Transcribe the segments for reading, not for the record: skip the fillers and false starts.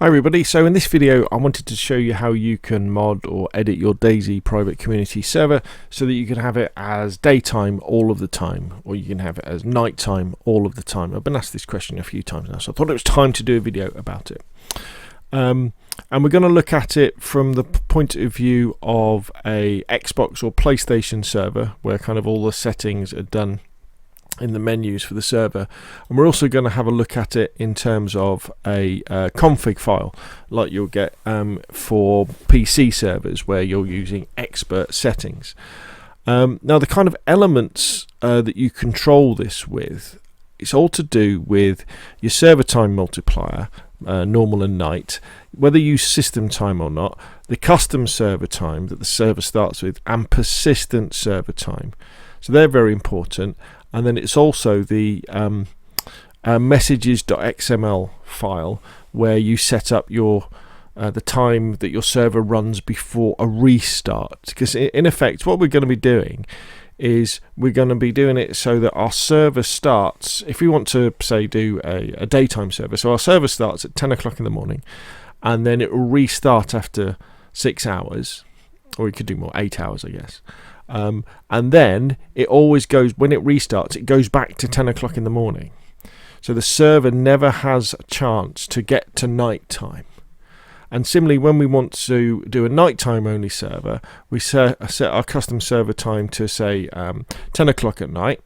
Hi everybody, so in this video I wanted to show you how you can mod or edit your DayZ private community server so that you can have it as daytime all of the time, or you can have it as nighttime all of the time. I've been asked this question a few times now, so I thought it was time to do a video about it. And we're going to look at it from the point of view of a Xbox or PlayStation server, where kind of all the settings are done in the menus for the server, and we're also going to have a look at it in terms of a config file like you'll get for PC servers where you're using expert settings. Now the kind of elements that you control this with, it's all to do with your server time multiplier, normal and night, whether you use system time or not, the custom server time that the server starts with, and persistent server time. So they're very important. And then it's also the messages.xml file where you set up your the time that your server runs before a restart. Because in effect, what we're going to be doing is we're going to be doing it so that our server starts, if we want to say do a daytime server, so our server starts at 10 o'clock in the morning and then it will restart after 6 hours, or we could do more, 8 hours I guess. And then it always goes, when it restarts, it goes back to 10 o'clock in the morning. So the server never has a chance to get to night time. And similarly, when we want to do a nighttime only server, we set our custom server time to say 10 o'clock at night.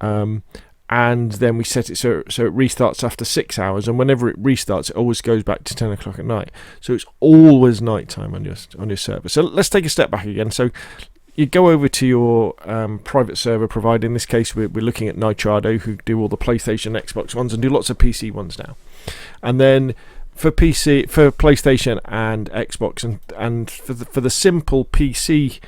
And then we set it so it restarts after 6 hours, and whenever it restarts, it always goes back to 10 o'clock at night. So it's always nighttime on your server. So let's take a step back again. So you go over to your private server provider. In this case, we're looking at Nitrado, who do all the PlayStation, Xbox ones, and do lots of PC ones now. And then for PlayStation and Xbox, and for the simple PC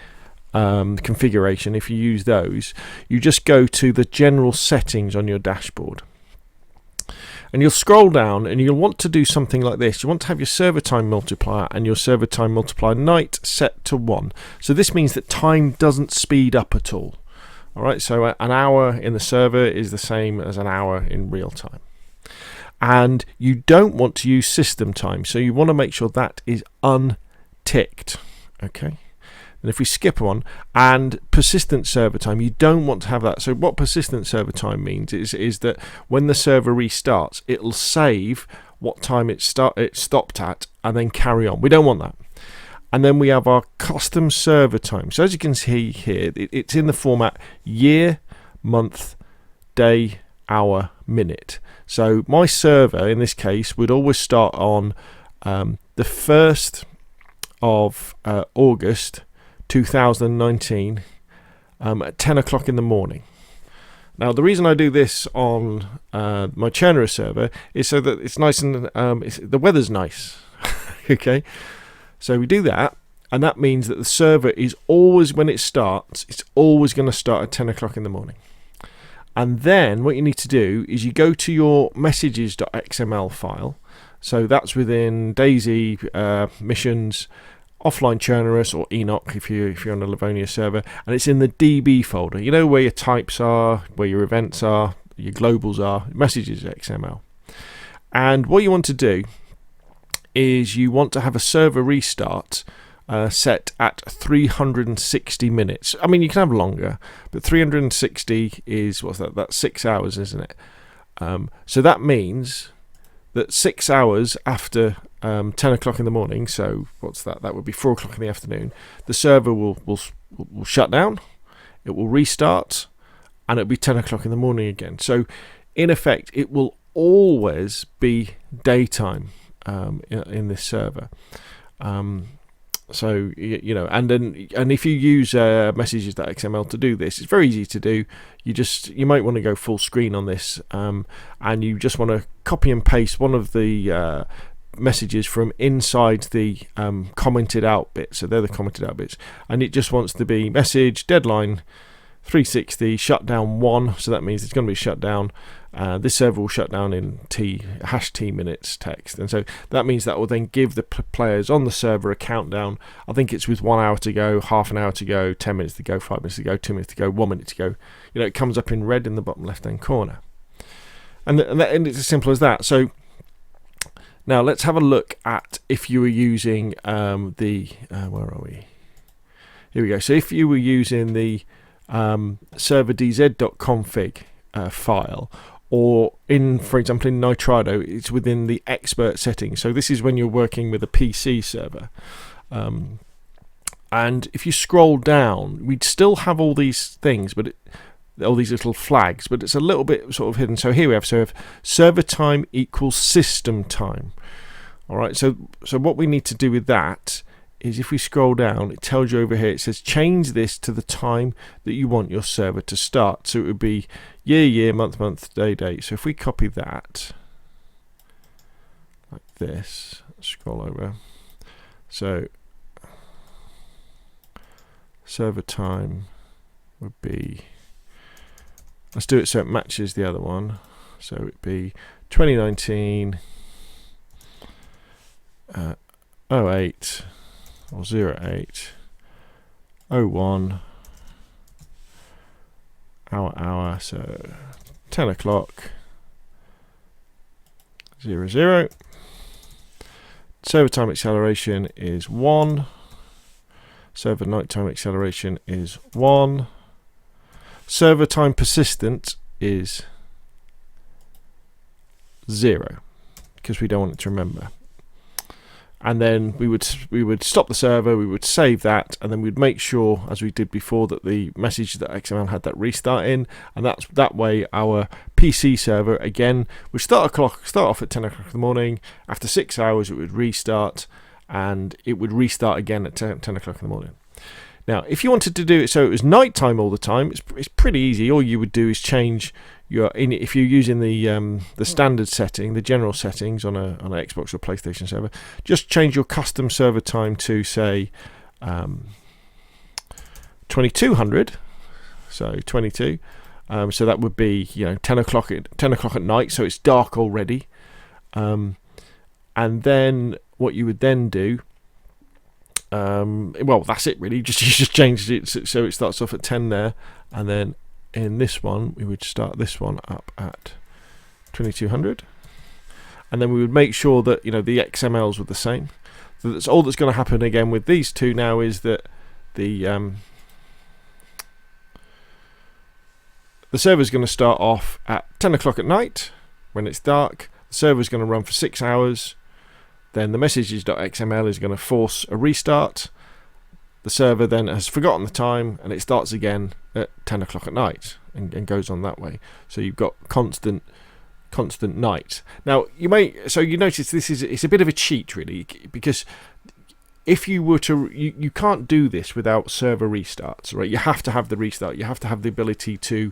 configuration, if you use those, you just go to the general settings on your dashboard. And you'll scroll down and you'll want to do something like this. You want to have your server time multiplier and your server time multiplier night set to 1. So this means that time doesn't speed up at all. Alright, so an hour in the server is the same as an hour in real time. And you don't want to use system time, so you want to make sure that is unticked. Okay. And if we skip one, and persistent server time, you don't want to have that. So what persistent server time means is that when the server restarts, it'll save what time it stopped at and then carry on. We don't want that. And then we have our custom server time. So as you can see here, it's in the format year, month, day, hour, minute. So my server in this case would always start on the 1st of August 2019 at 10 o'clock in the morning. Now the reason I do this on my Churner server is so that it's nice and the weather's nice. Okay, so we do that, and that means that the server is always, when it starts, it's always going to start at 10 o'clock in the morning. And then what you need to do is you go to your messages.xml file. So that's within DayZ, missions, offline Churnerus, or Enoch if you're on a Livonia server, and it's in the DB folder. You know where your types are, where your events are, your globals are, messages XML. And what you want to do is you want to have a server restart set at 360 minutes. I mean, you can have longer, but 360 is, what's that? That's 6 hours, isn't it? So that means that 6 hours after 10 o'clock in the morning, so what's that? That would be 4 o'clock in the afternoon. The server will shut down, it will restart, and it'll be 10 o'clock in the morning again. So in effect, it will always be daytime in this server. So you know, and if you use messages.xml to do this, it's very easy to do. You might want to go full screen on this, and you just want to copy and paste one of the messages from inside the commented out bit. So they're the commented out bits, and it just wants to be message deadline 360 shutdown 1. So that means it's going to be shut down. This server will shut down in t minutes text, and so that means that will then give the players on the server a countdown. I think it's with 1 hour to go, half an hour to go, 10 minutes to go, 5 minutes to go, 2 minutes to go, 1 minute to go. You know, it comes up in red in the bottom left hand corner, and it's as simple as that. So Now let's have a look at if you were using where are we? Here we go. So if you were using the server dz.config file, or for example in Nitrado, it's within the expert settings. So this is when you're working with a PC server. And if you scroll down, we'd still have all these things, but all these little flags, but it's a little bit sort of hidden. So here we have server time equals system time. All right. So what we need to do with that is, if we scroll down, it tells you over here, it says change this to the time that you want your server to start. So it would be year, month, day. So if we copy that like this, scroll over. So server time would be, let's do it so it matches the other one. So it'd be 2019 08 or 08 01 hour, so 10 o'clock 00. Server time acceleration is 1. Server nighttime acceleration is 1. Server time persistent is 0, because we don't want it to remember. And then we would stop the server, we would save that, and then we'd make sure, as we did before, that the message that XML had that restart in, and that way our PC server again would start off at 10 o'clock in the morning. After 6 hours it would restart, and it would restart again at 10 o'clock in the morning. Now, if you wanted to do it so it was nighttime all the time, it's pretty easy. All you would do is change if you're using the standard setting, the general settings on an Xbox or PlayStation server, just change your custom server time to say 2200. So 22. So that would be 10 o'clock at night. So it's dark already. And then what you would then do. Well, that's it really. You just changed it so it starts off at 10 there, and then in this one we would start this one up at 2200, and then we would make sure that the XMLs were the same. So that's all that's going to happen again with these two now, is that the server is going to start off at 10 o'clock at night when it's dark. The server is going to run for 6 hours. Then the messages.xml is going to force a restart. The server then has forgotten the time, and it starts again at 10 o'clock at night and goes on that way. So you've got constant night. Now you notice it's a bit of a cheat really, because if you were to, you can't do this without server restarts, right? You have to have the restart. You have to have the ability to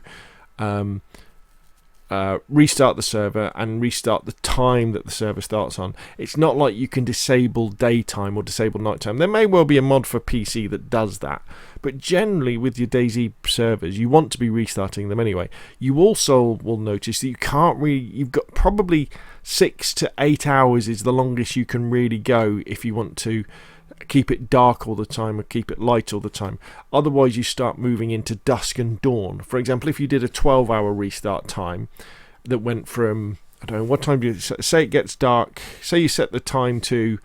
restart the server and restart the time that the server starts on. It's not like you can disable daytime or disable nighttime. There may well be a mod for PC that does that, but generally with your DayZ servers you want to be restarting them anyway. You also will notice that you've got probably 6 to 8 hours is the longest you can really go if you want to keep it dark all the time or keep it light all the time. Otherwise you start moving into dusk and dawn. For example, if you did a 12-hour restart time that went from, I don't know, what time do you say it gets dark, say you set the time to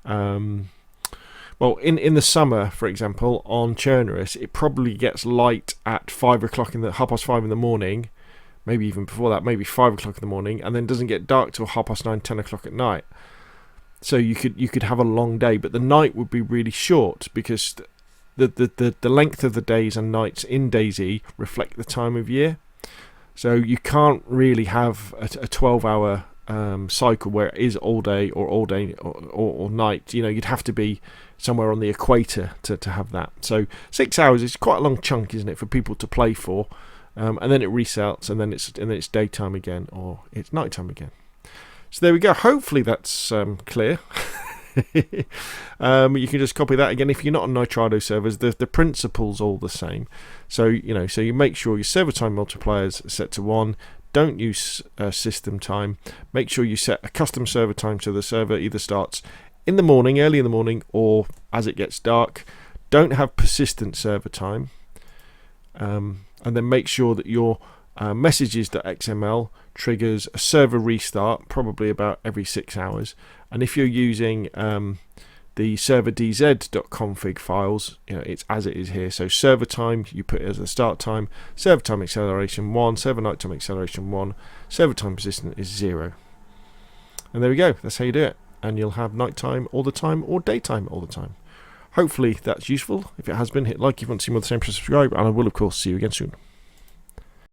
well, in the summer, for example, on Chernarus, it probably gets light at 5:30 in the morning, maybe even before that, maybe 5 o'clock in the morning, and then doesn't get dark till 9:30, 10 o'clock at night. So you could have a long day, but the night would be really short, because the length of the days and nights in DayZ reflect the time of year. So you can't really have a 12-hour cycle where it is all day or night. You'd have to be somewhere on the equator to have that. So 6 hours is quite a long chunk, isn't it, for people to play for? And then it resets, and then it's daytime again, or it's nighttime again. So there we go. Hopefully that's clear. You can just copy that again. If you're not on Nitrado servers, the principle's all the same. So you make sure your server time multipliers are set to 1. Don't use system time. Make sure you set a custom server time so the server either starts in the morning, early in the morning, or as it gets dark. Don't have persistent server time. And then make sure that your messages.xml triggers a server restart probably about every 6 hours. And if you're using the server DayZ.config files, it's as it is here. So server time, you put it as the start time, server time acceleration 1, server night time acceleration 1, server time persistent is 0. And there we go, that's how you do it. And you'll have nighttime all the time or daytime all the time. Hopefully that's useful. If it has been, hit like if you want to see more of the same, press subscribe, and I will of course see you again soon.